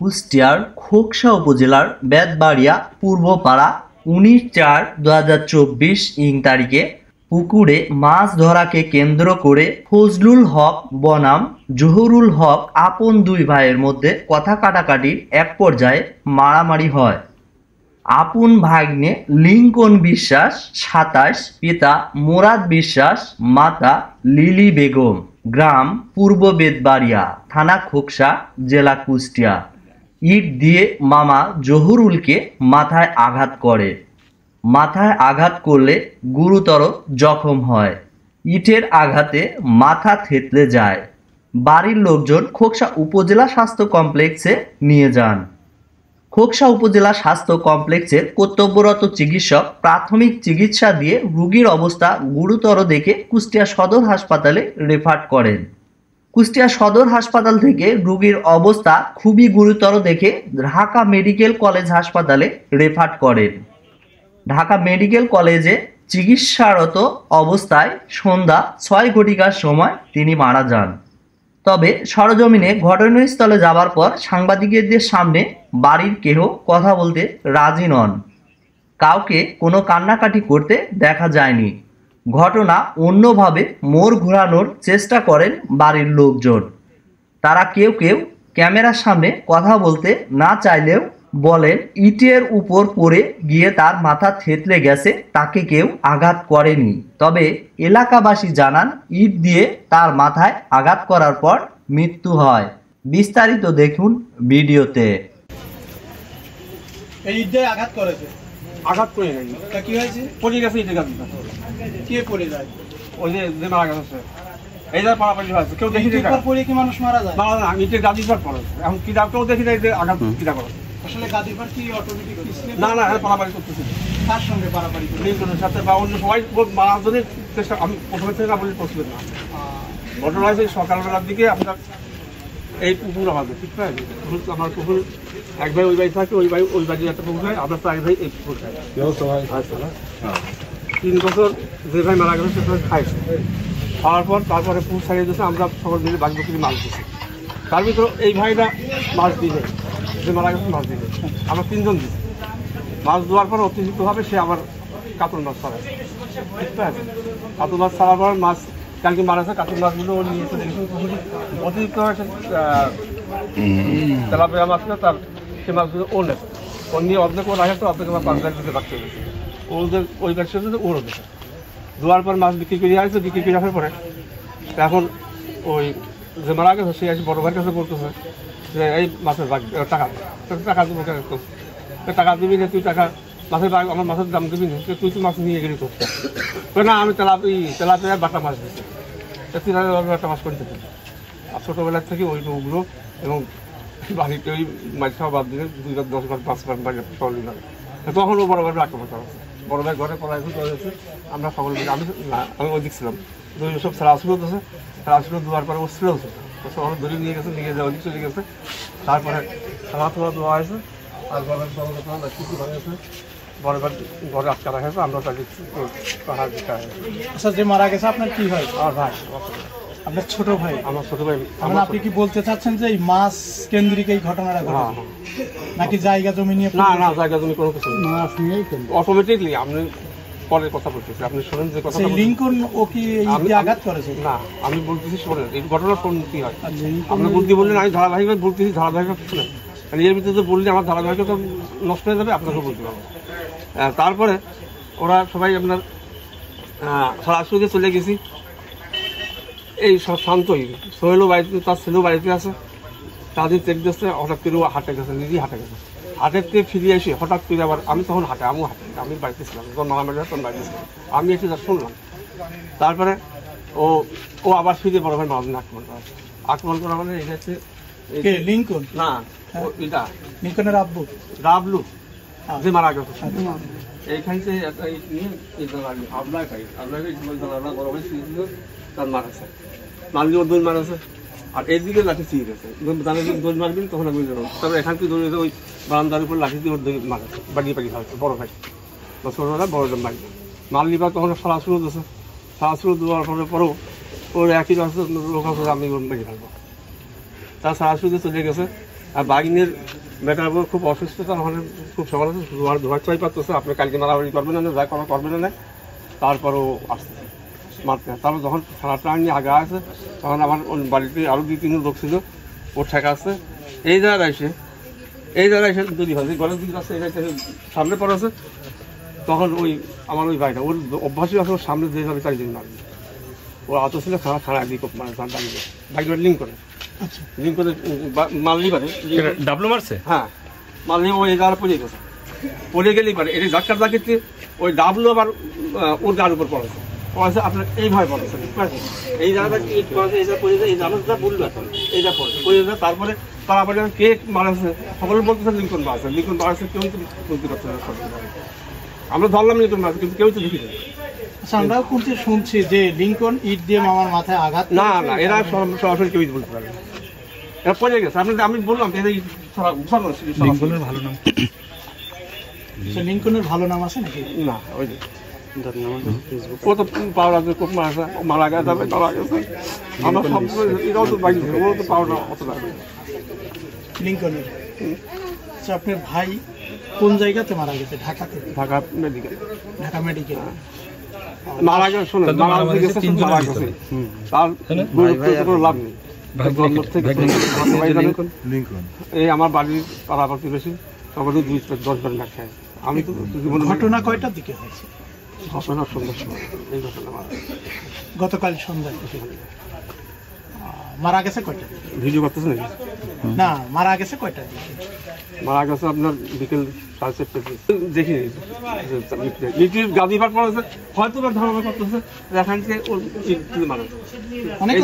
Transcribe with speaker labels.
Speaker 1: কুষ্টিয়ার খোকসা উপজেলার বেতবাড়িয়া পূর্বপাড়া 19/4/2024 তারিখে পুকুরে মাছ ধরাকে কেন্দ্র করে ফজলুল হক বনাম জহুরুল হক আপন দুই ভাইয়ের মধ্যে কথা কাটাকাটির এক পর্যায়ে মারামারি হয়। আপন ভাগ্নে লিঙ্কন বিশ্বাস 27, পিতা মুরাদ বিশ্বাস, মাতা লিলি বেগম, গ্রাম পূর্ব বেতবাড়িয়া, থানা খোকসা, জেলা কুষ্টিয়া, ইট দিয়ে মামা জহুরুলকে মাথায় আঘাত করে। মাথায় আঘাত করলে গুরুতর জখম হয়। ইটের আঘাতে মাথা থেতলে যায়। বাড়ির লোকজন খোকসা উপজেলা স্বাস্থ্য কমপ্লেক্সে নিয়ে যান। খোকসা উপজেলা স্বাস্থ্য কমপ্লেক্সের কর্তব্যরত চিকিৎসক প্রাথমিক চিকিৎসা দিয়ে রোগীর অবস্থা গুরুতর দেখে কুষ্টিয়া সদর হাসপাতালে রেফার করেন। কুষ্টিয়া সদর হাসপাতাল থেকে রোগীর অবস্থা খুবই গুরুতর দেখে ঢাকা মেডিকেল কলেজ হাসপাতালে রেফার করেন। ঢাকা মেডিকেল কলেজে চিকিৎসারত অবস্থায় সন্ধ্যা 6 ঘটিকার সময় তিনি মারা যান। তবে সরজমিনে ঘটনাস্থলে যাবার পর সাংবাদিকদের সামনে বাড়ির কেহ কথা বলতে রাজি নন। কাউকে কোনো কান্নাকাটি করতে দেখা যায়নি। ঘটনা অন্যভাবে মোড় ঘোরানোর চেষ্টা করেন বাড়ির লোকজন। তারা কেউ কেউ ক্যামেরার সামনে কথা বলতে না চাইলেও বলেন ইটের উপর পড়ে গিয়ে তার মাথা থেতলে গেছে, তাকে কেউ আঘাত করেনি। তবে এলাকাবাসী জানান ইট দিয়ে তার মাথায় আঘাত করার পর মৃত্যু হয়। বিস্তারিত দেখুন ভিডিওতে।
Speaker 2: এই ইট দিয়ে আঘাত করেছে?
Speaker 3: আঘাত করে নাই,
Speaker 2: তা কি হয়েছে?
Speaker 3: পড়ে গেছে ইটের গাছ।
Speaker 2: কে পড়ে যায়?
Speaker 3: ওই যে মারা গেছে এই যে পাড়াপাড়ি হয়েছে, কেউ দেখি
Speaker 2: পড়ে কি মানুষ মারা যায়?
Speaker 3: মারা না, ইটের গাছ দিবার পড়ে এখন কি কেউ দেখি না যে আঘাত কিনা করে।
Speaker 2: আসলে গাদির পর কি অটোমেটিক
Speaker 3: না না, পাড়াপাড়ি করতেছি।
Speaker 2: তার সঙ্গে পারাপারি করে
Speaker 3: লিঙ্কনের সাথে বা অন্য সবাই মারার জন্য চেষ্টা, আমি প্রথমে থেকে না বলি প্রশ্ন না। ঘটনা হয়েছে সকালবেলার দিকে আমরা এই পুকুর আমাদের ঠিক আছে, আমার পুকুর এক ভাই ওই বাড়ি থাকে, ওই বাড়ির একটা পুকুর হয়, আমরা প্রায় ভাই এই পুকুর খাই। 3 বছর যে ভাই মারা গেছে সে ভাই খাইছে, খাওয়ার পর তারপরে পুকুর ছাড়িয়ে দিয়েছে, আমরা সকল মিলে বাকি বকরি মাছ দিয়েছি। তার ভিতরে এই ভাইটা মাছ দিয়ে যে মারা গেছে মাছ দিয়ে আমরা 3 জন দিচ্ছি। মাছ দেওয়ার পর অতিরিক্তভাবে সে আবার কাতল মাছ ছাড়ায়, ঠিক আছে। কাতল মাছ ছাড়ার পর মাছ কালকে মারাছে, কাতল মাছগুলো ও নিয়ে চলে গেছে। অতিরিক্ত তেলাপিয়া মাছ ছিল, তার সে মাছগুলো ও নেছে, ও নিয়ে অর্ধেক ও রাখে, তো অর্ধেক আমার 5 লাখ দিতে বাড়তে গেছে। ওদের ওই ব্যবসা ওরও দিতে দেওয়ার পর মাছ বিক্রি করে আসছে। বিক্রি করে রাখার পরে এখন ওই যে মারা গেছে সে আসে বড় ভাইয়ের কাছে বলতেছে যে এই মাছের টাকা টাকা দেবো, টাকা দিবি না তুই, টাকা মাছের আমার মাছের দাম দিবি না, তুই মাছ নিয়ে গেলি করতে না, আমি তেলাপিয়া বাটা মাছ দিচ্ছি, 3,000 বাটা মাছ করে দিতে। আর ছোটোবেলার থেকে ওই ওগুলো এবং বাড়িতে ওই মাছ খাওয়া বাদ দিলে 2 বার 10 বার 5 বার বাড়ি সরলি না। তখন ও বড় ভাইয়ের আক্রমণ করা হচ্ছে, বড় ভাই ঘরে পড়াশোনা করে হচ্ছে। আমরা সকল মিলে আমি ওই দিক ছিলাম, সব সারাশুলো দিয়েছে, সারাশুলো দেওয়ার পরে ও ছিল শহরে ধরে নিয়ে গেছে, নিয়ে যাওয়া ওদিক চলে গেছে। তারপরে খাওয়া তোলা দেওয়া হয়েছে, আর ঘরের কিছু ভাঙে গেছে, বড় ভাই ঘরে আটকা রাখা হয়েছে। আমরা তাকে পাহাড় দিতে হয়।
Speaker 2: আচ্ছা, যে মারা গেছে আপনার কি হয়?
Speaker 3: আমার ভাই,
Speaker 2: আপনার ছোট ভাই?
Speaker 3: আমার ছোট ভাই।
Speaker 2: আপনি কি বলতে চাচ্ছেন যে এই মাছ কেন্দ্রিক এই ঘটনাটা ঘটেছে, নাকি জায়গা জমি নিয়ে?
Speaker 3: না না, জায়গা জমি কোনো কিছু অটোমেটিকলি আপনি পরের কথা বলতেছি, আপনি শোনেন যে কথা।
Speaker 2: লিঙ্কন ও কি আঘাত করেছে?
Speaker 3: না, আমি বলতেছি শোনেন, এই ঘটনা শোনেন কি হয়। আপনি বলতে বললেন, আমি ধারাবাহিকভাবে বলতেছি, ধারাবাহিকভাবে শোনেন। এর ভিতরে তো বললে আমার ধারাবাহিকতা নষ্ট হয়ে যাবে, আপনাকে বলতে পারবো। তারপরে ওরা সবাই আপনার সরাসরি চলে গেছি। এই সব শান্তই সোহেলও বাড়িতে, তার ছেলেও বাড়িতে আছে, তাদের চেক দিচ্ছে। হঠাৎ করে হাটে গেছে, নিজেই হাটে গেছে। হাটের থেকে ফিরে এসে হঠাৎ করে আবার আমি তখন হাটে, আমি বাড়িতে ছিলাম, যখন মামামের তখন বাড়িতে ছিলাম। আমি এসে যা শুনলাম, তারপরে ও আবার ফিরে বড় ভাই মামাকে আক্রমণ করা মানে এটা হচ্ছে
Speaker 2: লিঙ্কন
Speaker 3: না, এটা
Speaker 2: লিঙ্কনের আব্বু
Speaker 3: রাবলু যে মারা গেছে। এইখানে আপনার খাই বড় ভাই তার মারাছে, মারলি ওর দৌড় মারাছে। আর এইদিকে লাঠি চিয়ে গেছে, দৌড় মারবেন তখন আমি জানো। তারপরে এখান থেকে দৌড়ে ওই বারান্দার উপর লাঠি দিয়ে ওর দৌড় মারাছে, বাড়িয়ে পাড়ি খাওয়াচ্ছে বড় ভাই বা ছোটবেলা বড় মারি মারলি বা তখন সরাসরি দিয়েছে। সরাসরি দেওয়ার পরেও ওর একই লোক আছে, আমি ওর মেরে ফেলবো। তার সরাসরি চলে গেছে। আর বাগিনের বেটার খুব অসুস্থতা, ওখানে খুব সকাল ধোয়ার চাই পাচ্ছে, আপনি কালকে মারামারি করবেন না, যা করা করবেন না, তারপরও আসছে মারতে। তারপর যখন খারাপটা নিয়ে আগে আসে তখন আমার বাড়িতে আরও 2-3 লোক ছিল, ওর ঠেকা আসছে এই জায়গায় এসে তৈরি হয়েছে, গলের দিকে আসছে, এই জায়গায় সামনে পড়ে আছে। তখন ওই আমার ওই ভাইটা ওর অভ্যাসই আছে, ওর সামনে যে যাবে 4 জন মারবে। ওর আত ছিল খাড়া দিয়ে মানে দাঁড়িয়ে বাইকটা লিঙ্ক করে মারলি পারে
Speaker 4: ডাবলু মারছে।
Speaker 3: হ্যাঁ মারলি ওই জায়গা পড়ে গেলেই পারে। এটা ঝটকার দাগেতে ওই ডাবলু আবার ওর গাড়ির উপর পড়েছে আপনার এইভাবে পড়েছে, ঠিক আছে? এই জায়গাটা পড়েছে, এই জায়গা পড়ে যায়, এই জায়গাটা বলবে এখন এইটা পড়ে যায়। তারপরে তারপরে কে মারাছে সকলে বলতেছে লিঙ্কন বাড়াচ্ছে, কেউ তো বলতে পারছে না। আমরা ধরলাম লিঙ্কন বাড়াচ্ছে, কিন্তু কেউ তো দেখি না।
Speaker 2: আচ্ছা, আমরাও কিন্তু শুনছি যে লিঙ্কন ইট দিয়ে মামার মাথায় আঘাত।
Speaker 3: না না, এরা সরাসরি কেউ বলতে পারে না, এরা পড়ে গেছে। আমি বললাম
Speaker 2: লিঙ্কনের ভালো নাম, লিঙ্কনের ভালো নাম আছে নাকি?
Speaker 3: না, ওই যে ও তো পাওয়া খুব মারা গেছে, আমরা সব এরাও তো বাইক, ও তো পাওয়া অত লাগে
Speaker 2: লিঙ্কনের। আচ্ছা, আপনার ভাই কোন জায়গাতে মারা গেছে? ঢাকাতে?
Speaker 3: ঢাকা মেডিকেল।
Speaker 2: ঢাকা মেডিকেল
Speaker 3: মারা গেছে, শোনেন মারা গেছে, তার কোনো লাভ নেই। এই আমার বাড়ির পাড়া প্রতিবেশী সকলে 2-10 বার না খায়। আমি তো
Speaker 2: ঘটনা কয়টার দিকে হয়েছে?
Speaker 3: ঘটনার সন্ধ্যার সময় এই ঘটনা
Speaker 2: গতকাল সন্ধ্যায়। মারা গেছে কয়টা?
Speaker 3: ভিডিও করতেছে নাকি?
Speaker 2: না, মারা গেছে কয়টা দিকে?
Speaker 3: মারা গেছে আপনার বিকেল 4:30 দেখি লিটির গাড়ি ভাড় পড়েছে, হয়তো ধারণা করতেছে এখান থেকে ওর মারা
Speaker 2: অনেকে